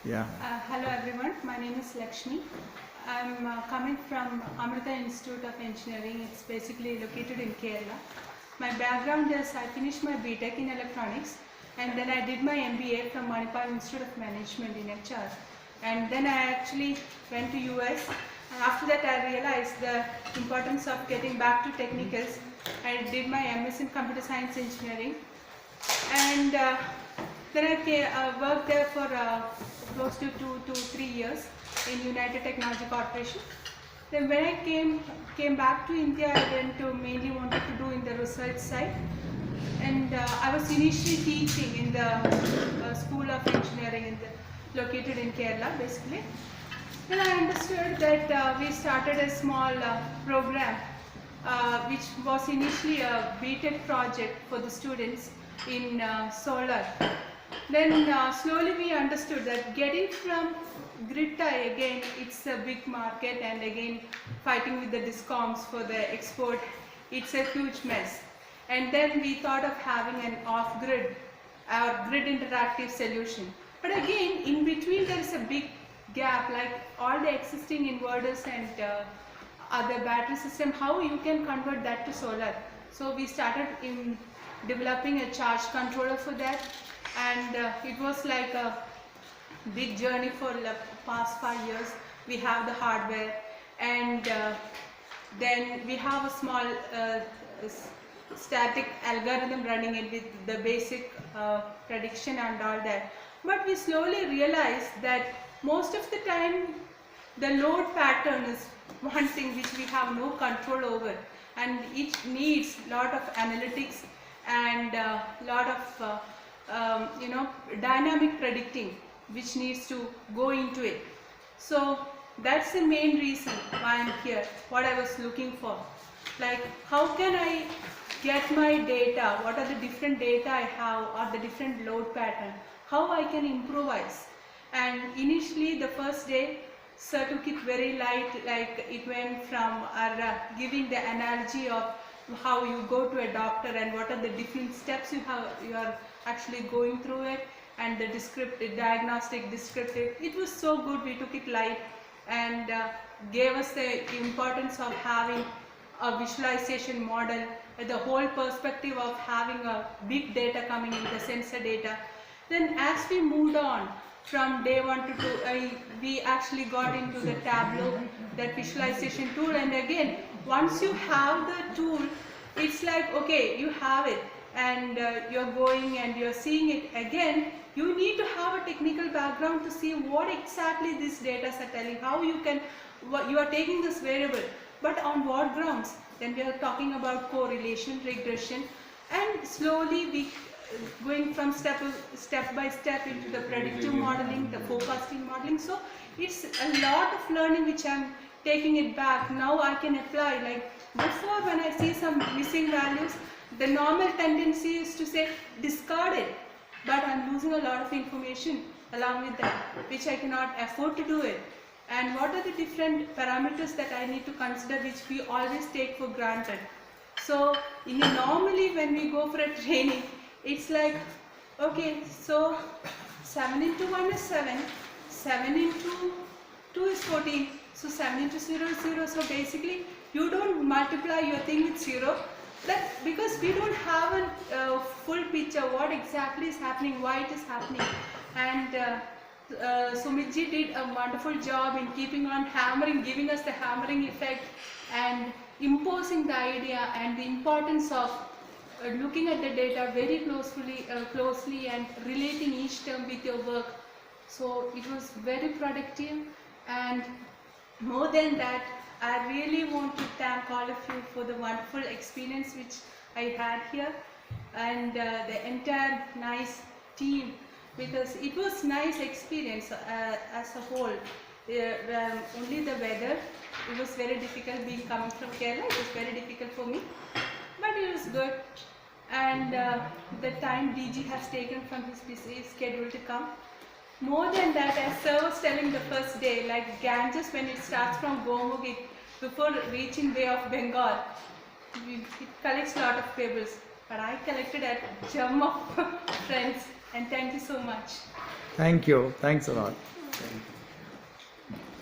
Yeah. Hello everyone, my name is Lakshmi. I'm coming from Amrita Institute of Engineering. It's basically located in Kerala. My background is I finished my BTech in electronics and then I did my MBA from Manipal Institute of Management in HR. And then I actually went to US and after that I realized the importance of getting back to technicals. I did my MS in Computer Science Engineering and then I worked there for close to 2 to 3 years in United Technology Corporation. Then when I came back to India, I went to mainly wanted to do in the research side, and I was initially teaching in the School of Engineering located in Kerala, basically. Then I understood that we started a small program which was initially a BTech project for the students in solar. Then slowly we understood that getting from grid tie again, it's a big market, and again fighting with the discoms for the export, it's a huge mess. And then we thought of having an off-grid or grid interactive solution. But again, in between there is a big gap, like all the existing inverters and other battery system, how you can convert that to solar. So we started in developing a charge controller for that, and it was like a big journey for the past 5 years. We have the hardware, and then we have a small static algorithm running it with the basic prediction and all that. But we slowly realized that most of the time the load pattern is one thing which we have no control over, and it needs lot of analytics and lot of dynamic predicting which needs to go into it. So that's the main reason why I'm here, what I was looking for. Like, how can I get my data, what are the different data I have, or the different load pattern, how I can improvise. And initially the first day sir took it very light, like it went from giving the analogy of how you go to a doctor and what are the different steps you are actually going through it, and the descriptive, diagnostic, descriptive. It was so good. We took it light and gave us the importance of having a visualization model, the whole perspective of having a big data coming in, the sensor data. Then as we moved on from day 1 to 2, we actually got into the Tableau, that visualization tool, and again once you have the tool, it's like, okay, you have it, and you're going and you're seeing it again. You need to have a technical background to see what exactly these data are telling, how you can, you are taking this variable, but on what grounds. Then we are talking about correlation, regression, and slowly we going from step by step into the predictive modeling, the forecasting modeling. So it's a lot of learning which I'm taking it back. Now I can apply, like before when I see some missing values, the normal tendency is to say discard it, but I'm losing a lot of information along with that, which I cannot afford to do it. And what are the different parameters that I need to consider, which we always take for granted. So normally when we go for a training, it's like, okay, so 7 into 1 is 7, 7 into 2 is 14, so 7 into 0 is 0. So basically you don't multiply your thing with 0, that because we don't have a full picture what exactly is happening, why it is happening. And Sumitji did a wonderful job in keeping on hammering, giving us the hammering effect and imposing the idea and the importance of looking at the data very closely and relating each term with your work. So it was very productive, and more than that, I really want to thank all of you for the wonderful experience which I had here, and the entire NISE team, because it was nice experience as a whole. Only the weather, it was very difficult being coming from Kerala, it was very difficult for me, but it was good. And the time DG has taken from his busy schedule to come. More than that, as sir was telling the first day, like Ganges, when it starts from Gomukh, before reaching Bay of Bengal, it collects a lot of pebbles. But I collected a gem of friends And thank you so much. Thank you. Thanks a lot.